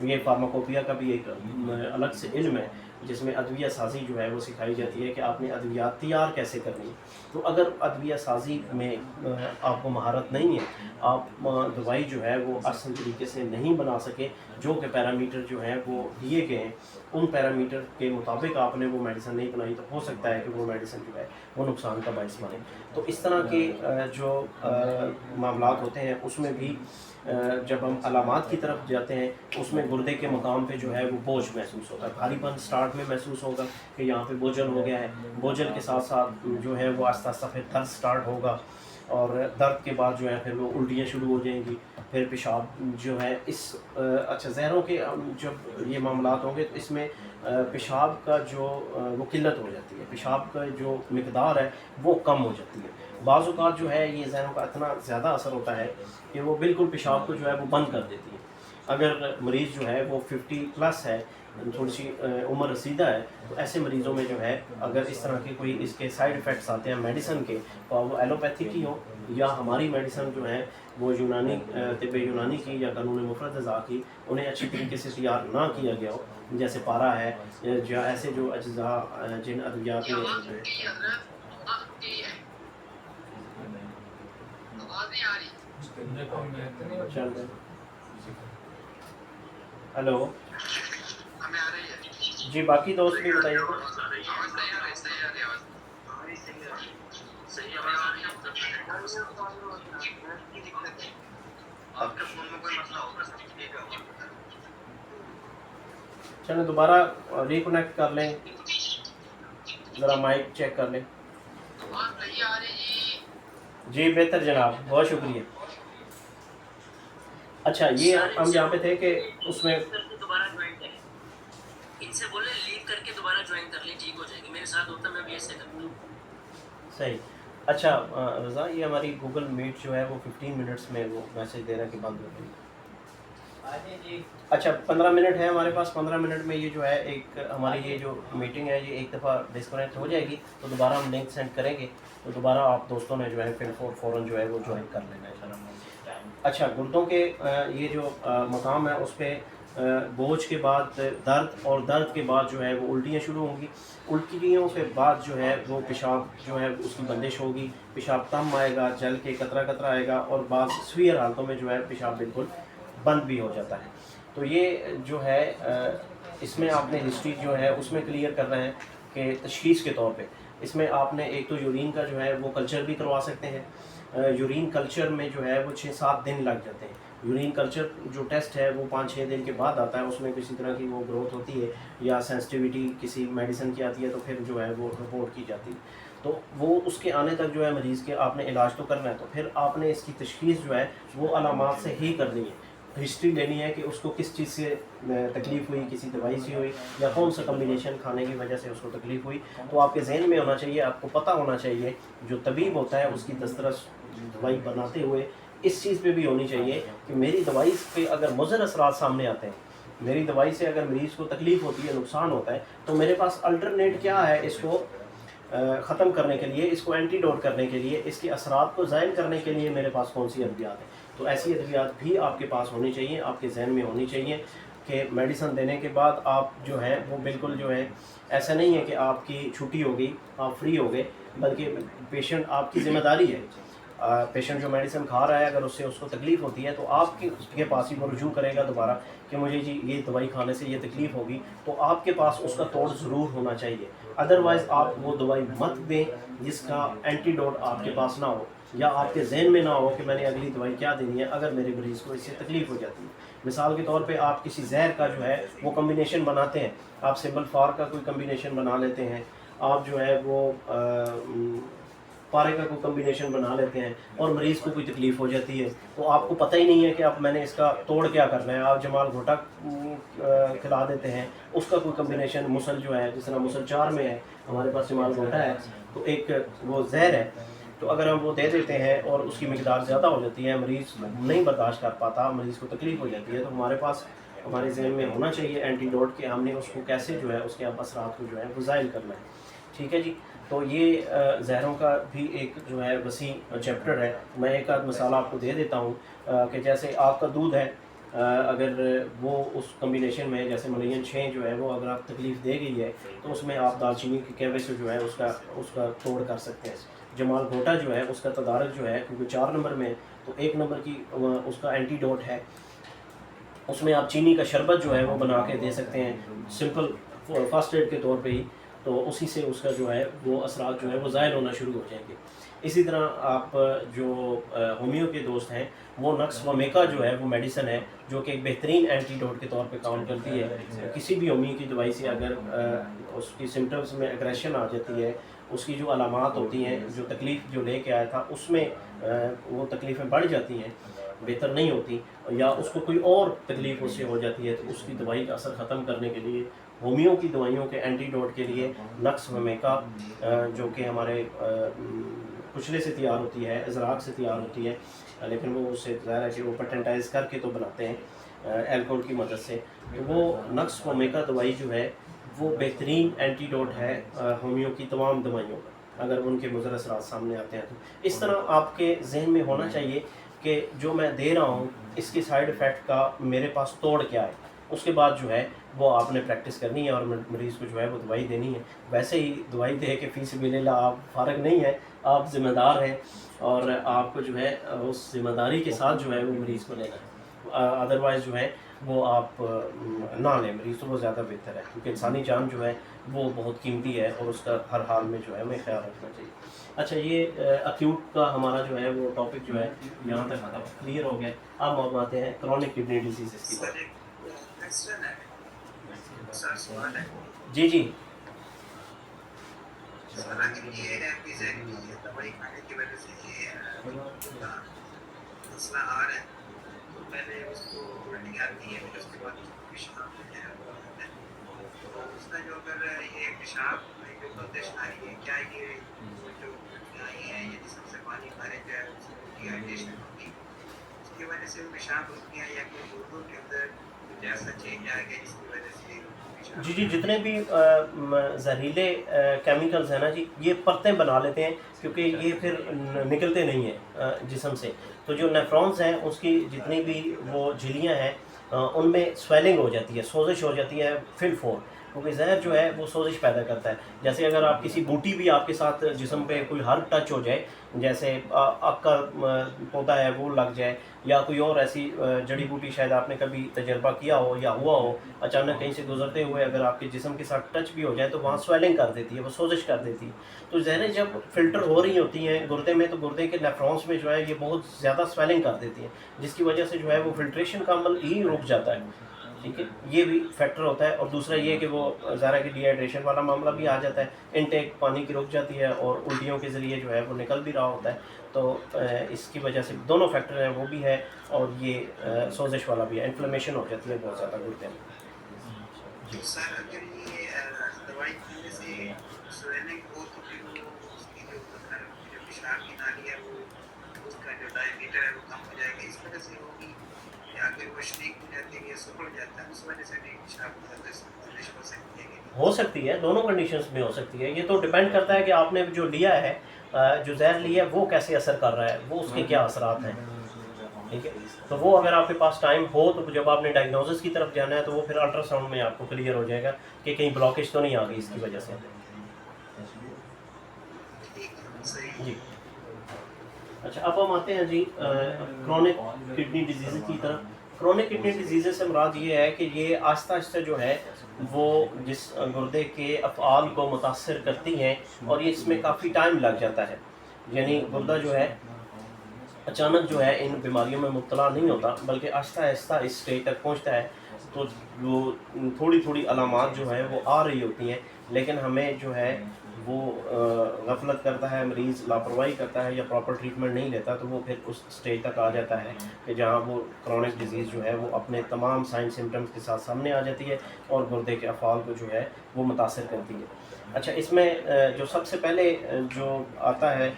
یہ فارماکوپیا کا بھی ایک الگ سے علم ہے جس میں ادویہ سازی جو ہے وہ سکھائی جاتی ہے کہ آپ نے ادویات تیار کیسے کرنی ہے. تو اگر ادویہ سازی میں آپ کو مہارت نہیں ہے, آپ دوائی جو ہے وہ اصل طریقے سے نہیں بنا سکے, جو کہ پیرامیٹر جو ہیں وہ دیے گئے ہیں ان پیرامیٹر کے مطابق آپ نے وہ میڈیسن نہیں بنائی, تو ہو سکتا ہے کہ وہ میڈیسن جو ہے وہ نقصان کا باعث بنے. تو اس طرح کے جو معاملات ہوتے ہیں اس میں بھی جب ہم علامات کی طرف جاتے ہیں اس میں گردے کے مقام پہ جو ہے وہ بوجھ محسوس ہوتا ہے, بھاری پن سٹارٹ میں محسوس ہوگا کہ یہاں پہ بوجھل ہو گیا ہے, بوجھل کے ساتھ ساتھ جو ہے وہ آہستہ آہستہ پھر درد سٹارٹ ہوگا, اور درد کے بعد جو ہے پھر وہ الٹیاں شروع ہو جائیں گی, پھر پیشاب جو ہے اس اچھا زہروں کے جب یہ معاملات ہوں گے تو اس میں پیشاب کا جو وہ قلت ہو جاتی ہے, پیشاب کا جو مقدار ہے وہ کم ہو جاتی ہے. بعض اوقات جو ہے یہ زہروں کا اتنا زیادہ اثر ہوتا ہے کہ وہ بالکل پیشاب کو جو ہے وہ بند کر دیتی ہے. اگر مریض جو ہے وہ 50+ ہے, تھوڑی سی عمر رسیدہ ہے, تو ایسے مریضوں میں جو ہے اگر اس طرح کے کوئی اس کے سائیڈ ایفیکٹس آتے ہیں میڈیسن کے, تو وہ ایلوپیتھی کی ہو یا ہماری میڈیسن جو ہے وہ یونانی طب یونانی کی یا قانون مفرد اعضاء کی, انہیں اچھی طریقے سے تیار نہ کیا گیا ہو, جیسے پارا ہے یا ایسے جو اجزاء جن ادویات میں ہلو جی, باقی دوست بھی بتائیے. صحیح آواز آ رہی ہے. آپ کے فون میں کوئی مسئلہ ہوگا, چلیں دوبارہ ریکنیکٹ کر لیں, ذرا مائک چیک کر لیں. جی بہتر جناب, بہت شکریہ. اچھا یہ ہم یہاں پہ تھے کہ اس میں دوبارہ جوائن کریں, ان سے بولے لیو کر کے دوبارہ جوائن کر لیں, ٹھیک ہو جائے گی. میرے ساتھ ہوتا میں بھی ایسے کرتا ہوں. صحیح. اچھا رضا, یہ ہماری گوگل میٹ جو ہے وہ 15 منٹس میں وہ میسج دے رہا ہے کہ بند ہو گئی. اچھا 15 منٹ ہے ہمارے پاس, 15 منٹ میں یہ جو ہے ایک ہماری یہ جو میٹنگ ہے یہ ایک دفعہ ڈسکنیکٹ ہو جائے گی, تو دوبارہ ہم لنک سینڈ کریں گے, تو دوبارہ آپ دوستوں نے جو ہے پھر فوراً جو ہے وہ جوائن کر لینا ہے. اچھا گردوں کے یہ جو مقام ہے اس پہ بوجھ کے بعد درد, اور درد کے بعد جو ہے وہ الٹیاں شروع ہوں گی, الٹیوں کے بعد جو ہے وہ پیشاب جو ہے اس کی بندش ہوگی, پیشاب تم آئے گا, جل کے قطرہ قطرہ آئے گا, اور بعض سویئر حالتوں میں جو ہے پیشاب بالکل بند بھی ہو جاتا ہے. تو یہ جو ہے اس میں آپ نے ہسٹری جو ہے اس میں کلیئر کر رہے ہیں کہ تشخیص کے طور پہ اس میں آپ نے ایک تو یورین کا جو ہے وہ کلچر بھی کروا سکتے ہیں. یورین کلچر میں جو ہے وہ 6-7 دن لگ جاتے ہیں. یورین کلچر جو ٹیسٹ ہے وہ 5-6 دن کے بعد آتا ہے, اس میں کسی طرح کی وہ گروتھ ہوتی ہے یا سینسٹیویٹی کسی میڈیسن کی آتی ہے, تو پھر جو ہے وہ رپورٹ کی جاتی ہے. تو وہ اس کے آنے تک جو ہے مریض کے آپ نے علاج تو کرنا ہے, تو پھر آپ نے اس کی تشخیص جو ہے وہ علامات سے ہی کرنی ہے. ہسٹری لینی ہے کہ اس کو کس چیز سے تکلیف ہوئی, کسی دوائی سے ہوئی یا کون سا کمبینیشن کھانے کی وجہ سے اس کو تکلیف ہوئی. تو آپ کے ذہن میں ہونا چاہیے, آپ کو پتہ ہونا چاہیے, جو طبیب ہوتا ہے اس کی دسترس دوائی بناتے ہوئے اس چیز پہ بھی ہونی چاہیے کہ میری دوائی پہ اگر مضر اثرات سامنے آتے ہیں, میری دوائی سے اگر مریض کو تکلیف ہوتی ہے, نقصان ہوتا ہے, تو میرے پاس الٹرنیٹ کیا ہے اس کو ختم کرنے کے لیے, اس کو اینٹی ڈوٹ کرنے کے لیے, اس کے اثرات کو زائل کرنے کے لیے میرے پاس کون سی ادویات ہیں. تو ایسی ادویات بھی آپ کے پاس ہونی چاہیے, آپ کے ذہن میں ہونی چاہیے کہ میڈیسن دینے کے بعد آپ جو ہے وہ بالکل جو ہے ایسا نہیں ہے کہ آپ کی چھٹی ہو گئی, آپ فری ہو گئے, بلکہ پیشنٹ آپ کی ذمہ داری ہے. پیشنٹ جو میڈیسن کھا رہا ہے اگر اس سے اس کو تکلیف ہوتی ہے تو آپ کے پاس ہی وہ رجوع کرے گا دوبارہ کہ مجھے جی یہ دوائی کھانے سے یہ تکلیف ہوگی, تو آپ کے پاس اس کا توڑ ضرور ہونا چاہیے. ادروائز آپ وہ دوائی مت دیں جس کا اینٹی ڈوٹ آپ کے پاس نہ ہو, یا آپ کے ذہن میں نہ ہو کہ میں نے اگلی دوائی کیا دینی ہے اگر میرے مریض کو اس سے تکلیف ہو جاتی ہے. مثال کے طور پہ آپ کسی زہر کا جو ہے وہ کمبینیشن بناتے ہیں, آپ سمبل فار کا کوئی کمبینیشن بنا لیتے ہیں, آپ جو ہے وہ پارے کا کوئی کمبینیشن بنا لیتے ہیں, اور مریض کو کوئی تکلیف ہو جاتی ہے, تو آپ کو پتہ ہی نہیں ہے کہ اب میں نے اس کا توڑ کیا کرنا ہے. آپ جمال گھوٹا کھلا دیتے ہیں, اس کا کوئی کمبینیشن مسل جو ہے, جس طرح مسل 4 میں ہے ہمارے پاس جمال گھوٹا ہے, تو ایک وہ زہر ہے, تو اگر ہم وہ دے دیتے ہیں اور اس کی مقدار زیادہ ہو جاتی ہے, مریض نہیں برداشت کر پاتا, مریض کو تکلیف ہو جاتی ہے, تو ہمارے پاس ہمارے ذہن میں ہونا چاہیے اینٹی ڈوٹ کہ ہم نے اس کو کیسے جو ہے اس کے اثرات کو جو ہے وہ زائل کرنا ہے. ٹھیک ہے جی. تو یہ زہروں کا بھی ایک جو ہے وسیع چیپٹر ہے. میں ایک آدھ مثال آپ کو دے دیتا ہوں کہ جیسے آپ کا دودھ ہے, اگر وہ اس کمبینیشن میں جیسے ملین 6 جو ہے وہ اگر آپ تکلیف دے گئی ہے تو اس میں آپ دال چینی کے کہوے سے جو ہے اس کا توڑ کر سکتے ہیں. جمال گھوٹا جو ہے اس کا تدارک جو ہے کیونکہ 4 نمبر میں تو 1 نمبر کی اس کا اینٹی ڈوٹ ہے. اس میں آپ چینی کا شربت جو ہے وہ بنا کے دے سکتے ہیں سمپل فرسٹ ایڈ کے طور پہ ہی, تو اسی سے اس کا جو ہے وہ اثرات جو ہے وہ ظاہر ہونا شروع ہو جائیں گے. اسی طرح آپ جو ہومیو کے دوست ہیں وہ نقص و میکا جو ہے وہ میڈیسن ہے جو کہ ایک بہترین اینٹی ڈوٹ کے طور پہ کام کرتی ہے. کسی بھی ہومیو کی دوائی سے اگر اس کی سمٹمز میں اگریشن آ جاتی ہے, اس کی جو علامات ہوتی ہیں, جو تکلیف جو لے کے آیا تھا اس میں وہ تکلیفیں بڑھ جاتی ہیں, بہتر نہیں ہوتی, یا اس کو کوئی اور تکلیف اس سے ہو جاتی ہے, تو اس کی دوائی کا اثر ختم کرنے کے لیے ہومیو کی دوائیوں کے اینٹی ڈوٹ کے لیے نقص و میکا جو کہ ہمارے کچلے سے تیار ہوتی ہے, ازراق سے تیار ہوتی ہے, لیکن وہ اسے ظاہر ہے کہ وہ پیٹنٹائز کر کے تو بناتے ہیں الکوہول کی مدد سے, تو وہ نقص و میکا دوائی جو ہے وہ بہترین اینٹی ڈوٹ ہے ہومیو کی تمام دوائیوں کا اگر ان کے مضر اثرات سامنے آتے ہیں. تو اس طرح آپ کے ذہن میں ہونا چاہیے کہ جو میں دے رہا ہوں اس کی سائیڈ افیکٹ کا میرے پاس توڑ کیا ہے. اس کے بعد جو ہے وہ آپ نے پریکٹس کرنی ہے اور مریض کو جو ہے وہ دوائی دینی ہے. ویسے ہی دوائی دے کے فی سبیل اللہ آپ فارغ نہیں ہیں, آپ ذمہ دار ہیں اور آپ کو جو ہے اس ذمہ داری کے ساتھ جو ہے وہ مریض کو لینا ہے. ادروائز جو ہے وہ آپ نہ لیں مریض, تو وہ زیادہ بہتر ہے کیونکہ انسانی جان جو ہے وہ بہت قیمتی ہے اور اس کا ہر حال میں جو ہے ہمیں خیال رکھنا چاہیے. اچھا, یہ اکیوٹ کا ہمارا جو ہے وہ ٹاپک جو ہے یہاں تک کلیئر ہو گیا. اب ہم آتے ہیں کرونک کڈنی ڈیزیزز کی طرف. جی جی مسئلہ آ رہا ہے تو پہلے اس کو الٹی آتی ہے, پھر اس کے بعد اس کو پیشاب جو ہے وہ آتا ہے. تو اس کا جو اگر یہ پیشاب میں جو بندش آئی ہے, کیا یہ جو آئی ہے یہ جسم سے پانی خارج ہے اس کو ڈی ہائیڈریشن ہوگی, اس کی وجہ سے وہ پیشاب ہوتی ہے, یا کوئی اردو کے اندر کچھ ایسا چینج آئے گا جس کی وجہ سے جی جی جتنے بھی زہریلے کیمیکلز ہیں نا جی, یہ پرتیں بنا لیتے ہیں کیونکہ یہ پھر نکلتے نہیں ہیں جسم سے. تو جو نیفرونز ہیں اس کی جتنی بھی وہ جھلیاں ہیں ان میں سویلنگ ہو جاتی ہے, سوزش ہو جاتی ہے فل فور, کیونکہ زہر جو ہے وہ سوزش پیدا کرتا ہے. جیسے اگر آپ کسی بوٹی بھی آپ کے ساتھ جسم پہ کوئی ہر ٹچ ہو جائے, جیسے آپ کا پودا ہے وہ لگ جائے, یا کوئی اور ایسی جڑی بوٹی شاید آپ نے کبھی تجربہ کیا ہو یا ہوا ہو, اچانک کہیں سے گزرتے ہوئے اگر آپ کے جسم کے ساتھ ٹچ بھی ہو جائے تو وہاں سویلنگ کر دیتی ہے, وہ سوزش کر دیتی ہے. تو زہریں جب فلٹر ہو رہی ہوتی ہیں گردے میں, تو گردے کے نیفرونس میں جو ہے یہ بہت زیادہ سویلنگ کر دیتی ہیں, جس کی وجہ سے جو ہے وہ فلٹریشن کا عمل ہی رک جاتا ہے. ٹھیک ہے, یہ بھی فیکٹر ہوتا ہے. اور دوسرا یہ کہ وہ ظاہر ہے کہ ڈی ہائیڈریشن والا معاملہ بھی آ جاتا ہے, انٹیک پانی کی رک جاتی ہے اور الٹیوں کے ذریعے جو ہے وہ نکل بھی رہا ہوتا ہے. تو اس کی وجہ سے دونوں فیکٹر ہیں, وہ بھی ہے اور یہ سوزش والا بھی ہے, انفلیمیشن ہو جاتی ہے بہت زیادہ گردے میں. سر اگر یہ دوائی کھانے سے سویلنگ ہو تو پھر وہ اس کی جو پیشاب کی نالی ہے وہ اس کا جو ڈائمیٹر ہے وہ کم ہو جائے گا, اس وجہ سے ہوگی, یا اگر وہ شریک ہو جاتی ہے یا سکڑ جاتا ہے اس وجہ سے بھی پیشاب کی سوزش ہو سکتی ہے. ہو سکتی ہے, دونوں کنڈیشنز میں ہو سکتی ہے. یہ تو ڈیپینڈ کرتا ہے کہ آپ نے جو لیا ہے, جو زہر لیا ہے وہ کیسے اثر کر رہا ہے, وہ اس کے کیا اثرات ہیں. ٹھیک ہے, تو وہ اگر آپ کے پاس ٹائم ہو تو جب آپ نے ڈائگنوسس کی طرف جانا ہے تو وہ پھر الٹرا ساؤنڈ میں آپ کو کلیئر ہو جائے گا کہ کہیں بلاکیج تو نہیں آ گئی اس کی وجہ سے. جی اچھا, اب ہم آتے ہیں جی کرونک کڈنی ڈیزیز کی طرف. کرونک کڈنی ڈیزیز سے مراد یہ ہے کہ یہ آہستہ آہستہ جو ہے وہ جس گردے کے افعال کو متاثر کرتی ہیں, اور یہ اس میں کافی ٹائم لگ جاتا ہے. یعنی گردہ جو ہے اچانک جو ہے ان بیماریوں میں مبتلا نہیں ہوتا, بلکہ آہستہ آہستہ اس اسٹیج تک پہنچتا ہے. تو جو تھوڑی تھوڑی علامات جو ہے وہ آ رہی ہوتی ہیں, لیکن ہمیں جو ہے وہ غفلت کرتا ہے مریض, لاپرواہی کرتا ہے یا پراپر ٹریٹمنٹ نہیں لیتا, تو وہ پھر اس اسٹیج تک آ جاتا ہے کہ جہاں وہ کرونک ڈیزیز جو ہے وہ اپنے تمام سائن سمٹمز کے ساتھ سامنے آ جاتی ہے اور گردے کے افعال کو جو ہے وہ متاثر کرتی ہے. اچھا, اس میں جو سب سے پہلے جو آتا ہے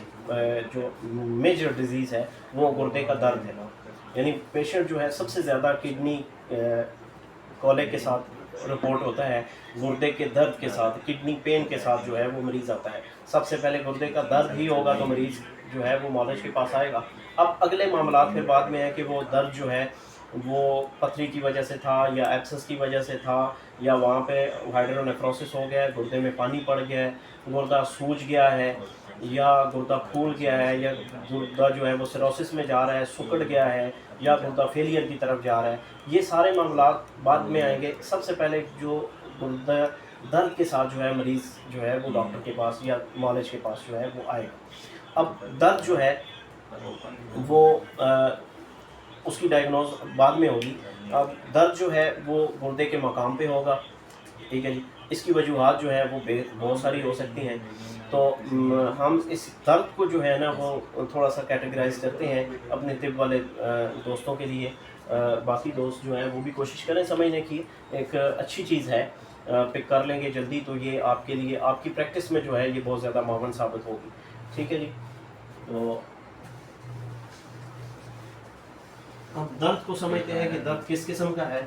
جو میجر ڈیزیز ہے وہ گردے کا درد ہے. یعنی پیشنٹ جو ہے سب سے زیادہ کڈنی کولے کے ساتھ رپورٹ ہوتا ہے, گردے کے درد کے ساتھ, کڈنی پین کے ساتھ جو ہے وہ مریض آتا ہے. سب سے پہلے گردے کا درد ہی ہوگا تو مریض جو ہے وہ معالج کے پاس آئے گا. اب اگلے معاملات پھر بعد میں ہے کہ وہ درد جو ہے وہ پتھری کی وجہ سے تھا یا ایپسس کی وجہ سے تھا یا وہاں پہ ہائیڈرونیفروسس ہو گیا ہے، گردے میں پانی پڑ گیا ہے، گردہ سوج گیا ہے یا گردہ پھول گیا ہے یا گردہ جو ہے وہ سیروسس میں جا رہا ہے، سکڑ گیا ہے یا گردہ فیلئر کی طرف جا رہا ہے، یہ سارے معاملات بعد میں آئیں گے۔ سب سے پہلے جو گردہ درد کے ساتھ جو ہے مریض جو ہے وہ ڈاکٹر کے پاس یا معالج کے پاس جو ہے وہ آئے گا۔ اب درد جو ہے وہ اس کی ڈائگنوز بعد میں ہوگی۔ اب درد جو ہے وہ گردے کے مقام پہ ہوگا، ٹھیک ہے جی۔ اس کی وجوہات جو ہے وہ بہت ساری ہو سکتی ہیں، تو ہم اس درد کو جو ہے نا وہ تھوڑا سا کیٹیگرائز کرتے ہیں اپنے طب والے دوستوں کے لیے۔ باقی دوست جو ہیں وہ بھی کوشش کریں سمجھنے کی، ایک اچھی چیز ہے، پک کر لیں گے جلدی تو یہ آپ کے لیے آپ کی پریکٹس میں جو ہے یہ بہت زیادہ معاون ثابت ہوگی، ٹھیک ہے جی۔ تو ہم درد کو سمجھتے ہیں کہ درد کس قسم کا ہے،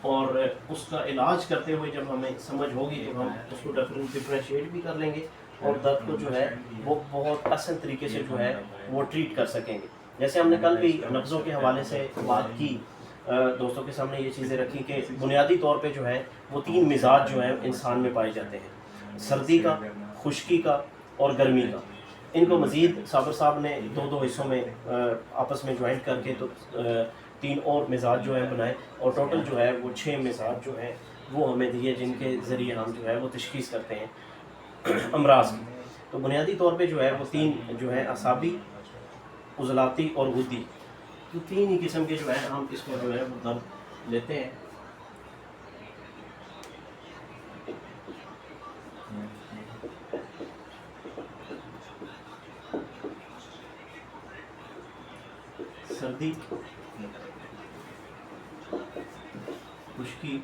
اور اس کا علاج کرتے ہوئے جب ہمیں سمجھ ہوگی تو ہم اس کو ڈفرینشیٹ بھی کر لیں گے اور درد کو جو ہے وہ بہت آسان طریقے سے جو ہے وہ ٹریٹ کر سکیں گے۔ جیسے ہم نے کل بھی نبضوں کے حوالے سے بات کی، دوستوں کے سامنے یہ چیزیں رکھی کہ بنیادی طور پہ جو ہے وہ 3 مزاج جو ہیں انسان میں پائے جاتے ہیں، سردی کا، خشکی کا اور گرمی کا۔ ان کو مزید صابر صاحب نے 2 حصوں میں آپس میں جوائنٹ کر کے تو 3 اور مزاج جو ہے بنائے، اور ٹوٹل جو ہے وہ 6 مزاج جو ہیں وہ ہمیں دیے، جن کے ذریعے ہم جو ہے وہ تشخیص کرتے ہیں امراض کی۔ تو بنیادی طور پہ جو ہے وہ 3 جو ہے اعصابی، عضلاتی اور غدی، تو 3 ہی قسم کے جو ہے ہم اس کو جو ہے وہ درد لیتے ہیں۔ سردی، خشکی